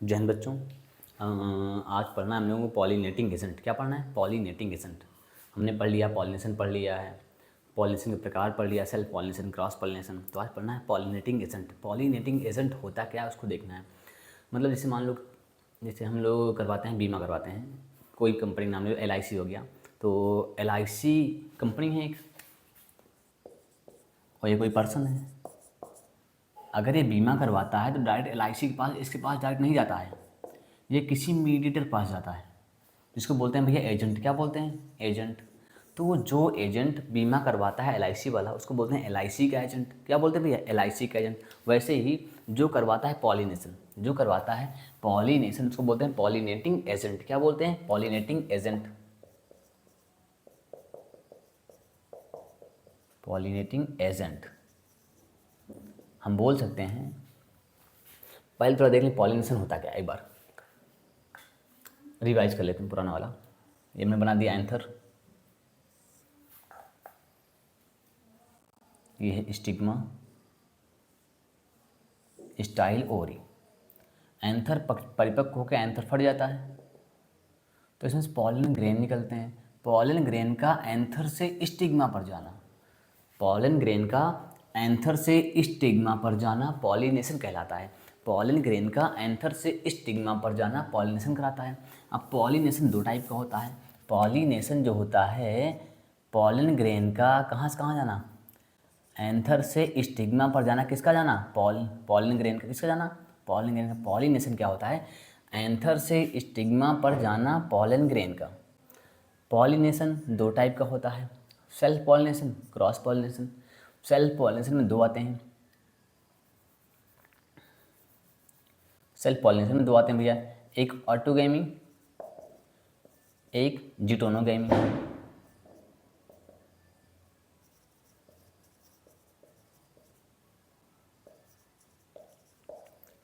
जैन बच्चों, आज पढ़ना है हम लोगों को पॉलिनेटिंग एजेंट। क्या पढ़ना है? Pollinating agent. हमने पढ़ लिया पॉलिनेशन, पढ़ लिया है पॉलिनेशन के प्रकार, पढ़ लिया सेल्फ पॉलिनेशन, क्रॉस पॉलिनेशन। तो आज पढ़ना है पॉलिनेटिंग एजेंट। पॉलिनेटिंग एजेंट होता क्या है उसको देखना है। मतलब जैसे मान लो, जैसे हम लोग करवाते हैं, बीमा करवाते हैं, कोई कंपनी नाम लो LIC हो गया, तो LIC कंपनी है एक, और ये कोई पर्सन है। अगर ये बीमा करवाता है तो डायरेक्ट LIC के पास, इसके पास डायरेक्ट नहीं जाता है, ये किसी मीडिएटर पास जाता है, जिसको बोलते हैं भैया एजेंट। क्या बोलते हैं? एजेंट। तो वो जो एजेंट बीमा करवाता है LIC वाला, उसको बोलते हैं LIC का एजेंट। क्या बोलते हैं भैया? LIC का एजेंट। वैसे ही जो करवाता है पॉलिनेशन, जो करवाता है पॉलिनेशन, उसको बोलते हैं पॉलिनेटिंग एजेंट। क्या बोलते हैं? Pollinating agent. पॉलिनेटिंग एजेंट हम बोल सकते हैं। पहले थोड़ा देख लें पॉलिनेशन होता क्या है, एक बार रिवाइज कर लेते हैं पुराना वाला। ये मैंने बना दिया एंथर, ये है स्टिग्मा, स्टाइल, ओरी। एंथर परिपक्व होकर एंथर फट जाता है, तो इसमें से पॉलन ग्रेन निकलते हैं। पॉलन ग्रेन का एंथर से स्टिग्मा पर जाना, पॉलन ग्रेन का एंथर से स्टिग्मा पर जाना पॉलिनेशन कहलाता है। पॉलन ग्रेन का एंथर से स्टिग्मा पर जाना पॉलिनेशन कराता है। अब पॉलिनेशन दो टाइप का होता है। पॉलिनेशन जो होता है, पॉलन ग्रेन का कहाँ से कहाँ जाना? एंथर से स्टिग्मा पर जाना। किसका जाना? पॉलन ग्रेन का। किसका जाना? पॉलन ग्रेन का। पॉलिनेशन क्या होता है? एंथर से स्टिग्मा पर जाना पॉलन ग्रेन का। पॉलिनेशन दो टाइप का होता है, self pollination, cross pollination. Self pollination में दो आते हैं, सेल्फ पॉलिनेशन में दो आते हैं भैया, एक ऑटोगैमी, एक जिटोनोगैमी।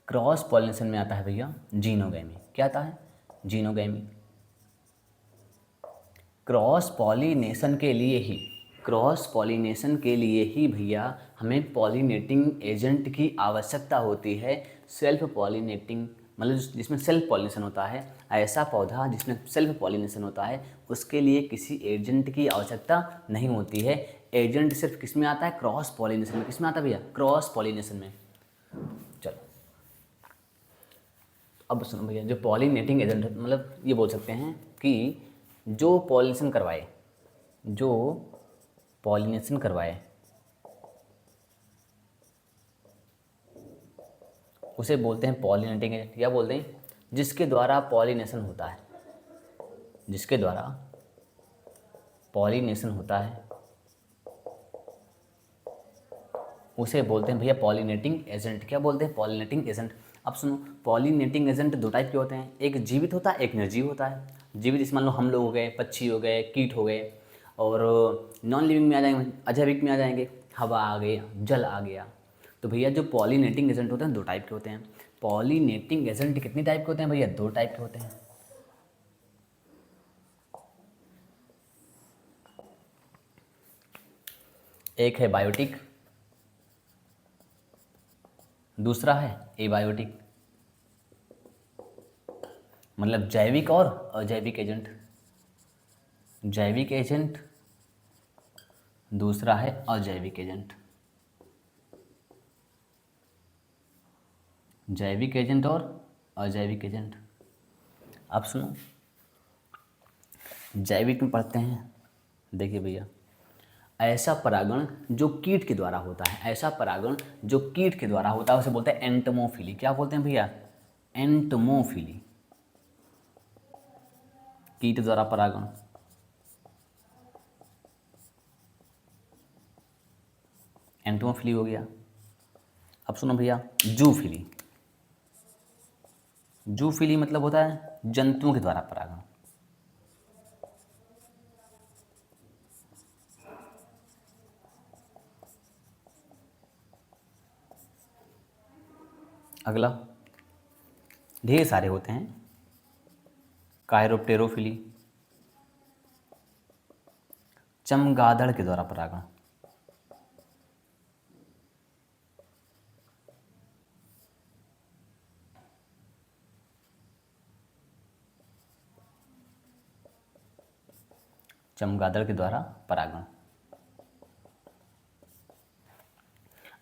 क्रॉस पॉलिनेशन में आता है भैया जीनोगैमी। क्या आता है? जीनोगैमी। क्रॉस पॉलिनेशन के लिए ही, क्रॉस पॉलिनेशन के लिए ही भैया हमें पॉलिनेटिंग एजेंट की आवश्यकता होती है। सेल्फ पॉलिनेटिंग मतलब जिसमें सेल्फ पॉलिनेशन होता है, ऐसा पौधा जिसमें सेल्फ पॉलिनेशन होता है, उसके लिए किसी एजेंट की आवश्यकता नहीं होती है। एजेंट सिर्फ किस में आता है? क्रॉस पॉलिनेशन में। किस में आता है भैया? क्रॉस पॉलिनेशन में। चलो अब सुनो भैया, जो पॉलिनेटिंग एजेंट मतलब ये बोल सकते हैं कि जो पॉलिनेशन करवाए, जो पॉलिनेशन करवाए उसे बोलते हैं पॉलिनेटिंग एजेंट। क्या बोलते हैं? जिसके द्वारा पॉलिनेशन होता है, जिसके द्वारा पॉलिनेशन होता है उसे बोलते हैं भैया पॉलिनेटिंग एजेंट। क्या बोलते हैं? Pollinating agent. अब सुनो, पॉलिनेटिंग एजेंट दो टाइप के होते हैं, एक जीवित होता है, एक निर्जीव होता है। जीवित जैसे मान लो हम लोग हो गए, पक्षी हो गए, कीट हो गए, और नॉन लिविंग में आ जाएंगे, अजैविक में आ जाएंगे, हवा आ गई, जल आ गया। तो भैया जो पॉलिनेटिंग एजेंट होते हैं दो टाइप के होते हैं। पॉलिनेटिंग एजेंट कितने टाइप के होते हैं भैया? दो टाइप के होते हैं। एक है बायोटिक, दूसरा है एबायोटिक। मतलब जैविक और अजैविक एजेंट। जैविक एजेंट, दूसरा है अजैविक एजेंट। जैविक एजेंट और अजैविक एजेंट। अब सुनो, जैविक में पढ़ते हैं, देखिए भैया, ऐसा परागण जो कीट के द्वारा होता है, ऐसा परागण जो कीट के द्वारा होता है उसे बोलते हैं एंटमोफिली। क्या बोलते हैं भैया? एंटमोफिली। कीट द्वारा परागण। एंटमोफिली हो गया। अब सुनो भैया, जूफिली। जूफिली मतलब होता है जंतुओं के द्वारा परागण। अगला ढेर सारे होते हैं, कायरोप्टेरोफिली, चमगादड़ के द्वारा परागण। चमगादड़ के द्वारा परागण।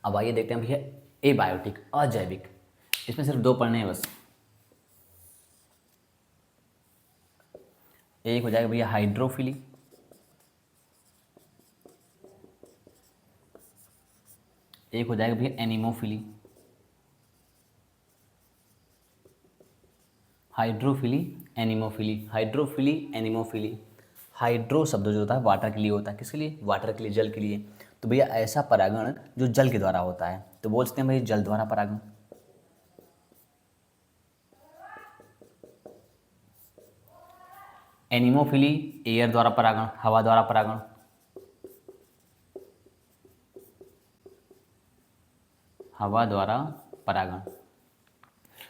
अब आइए देखते हैं भैया एबायोटिक, अजैविक। इसमें सिर्फ 2 पढ़ने हैं बस। एक हो जाएगा भैया हाइड्रोफिली, एक हो जाएगा भैया anemophily. Hydrophily, anemophily, hydrophily, anemophily. Hydro शब्द जो होता है वाटर के लिए होता है, किसके लिए? वाटर के लिए, जल के लिए। तो भैया ऐसा परागण जो जल के द्वारा होता है, तो बोल सकते हैं भाई जल द्वारा परागण। एनिमोफिली एयर द्वारा परागण, हवा द्वारा परागण। हवा द्वारा परागण।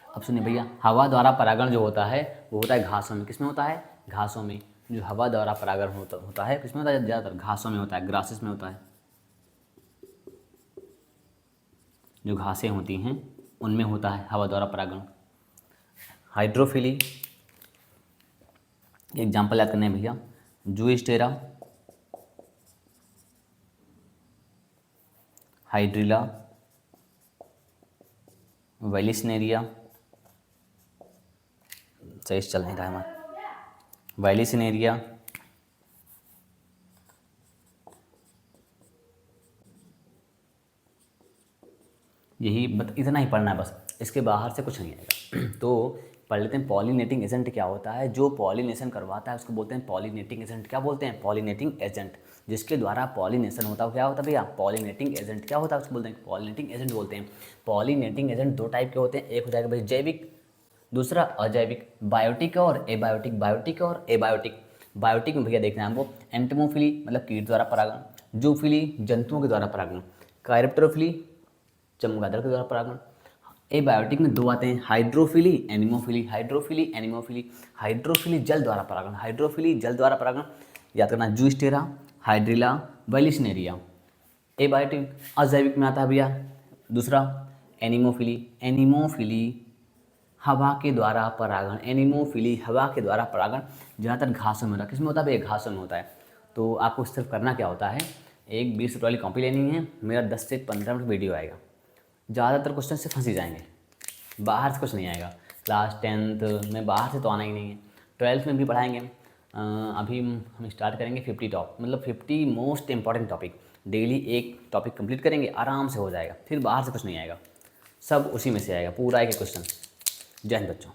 अब सुनिए भैया, हवा द्वारा परागण जो होता है वो होता है घासों में। किसमें होता है? घासों में। जो हवा द्वारा परागण होता है किसमें होता है? ज़्यादातर घासों में होता है, ग्रासेस में होता है। जो घासें होती हैं उनमें होता है हवा द्वारा परागण। हाइड्रोफिली, एग्जाम्पल याद करने हैं भैया, जूस्टेरा, हाइड्रिला, वैलिसनेरिया, सही चल नहीं रहा है हमारा, वैलिसनेरिया, यही इतना ही पढ़ना है बस, इसके बाहर से कुछ नहीं आएगा। तो पढ़ लेते हैं पॉलिनेटिंग एजेंट क्या होता है। जो पॉलिनेशन करवाता है उसको बोलते हैं पॉलिनेटिंग एजेंट। क्या बोलते हैं? Pollinating agent. जिसके द्वारा पॉलिनेशन होता है क्या होता है भैया? Pollinating agent. क्या होता है उसको बोलते हैं? पॉलिनेटिंग एजेंट बोलते हैं। पॉलिनेटिंग एजेंट 2 टाइप के होते हैं, एक हो जाएगा भाई जैविक, दूसरा अजैविक। बायोटिक और एबायोटिक, बायोटिक और एबायोटिक। बायोटिक में भैया देखना है हमको, एंटमोफिली मतलब कीट द्वारा परागण, जूफिली जंतुओं के द्वारा परागण, कायरेप्टरोफिली चमगादड़ के द्वारा परागण। एबायोटिक में 2 आते हैं, hydrophily, anemophily. Hydrophily, anemophily. Hydrophily जल द्वारा परागण, हाइड्रोफिली जल द्वारा परागण याद करना, जूस्टेरा, हाइड्रिला, वैलिसनेरिया। एबायोटिक अजैविक में आता है भैया दूसरा एनिमोफिली। एनिमोफिली हवा के द्वारा परागण, एनिमोफिली हवा के द्वारा परागण ज़्यादातर घासों में होता है। किसमें होता है भैया? घासों में होता है। तो आपको सिर्फ करना क्या होता है, एक 20 रुपये वाली कॉपी लेनी है, मेरा 10 से 15 मिनट वीडियो आएगा। ज़्यादातर क्वेश्चन से फंसी जाएंगे, बाहर से कुछ नहीं आएगा। क्लास 10th में बाहर से तो आना ही नहीं है, 12th में भी पढ़ाएंगे। अभी हम स्टार्ट करेंगे 50 टॉप, मतलब 50 मोस्ट इंपॉर्टेंट टॉपिक। डेली एक टॉपिक कंप्लीट करेंगे, आराम से हो जाएगा, फिर बाहर से कुछ नहीं आएगा, सब उसी में से आएगा, पूरा एक क्वेश्चन। जय हिंद बच्चों।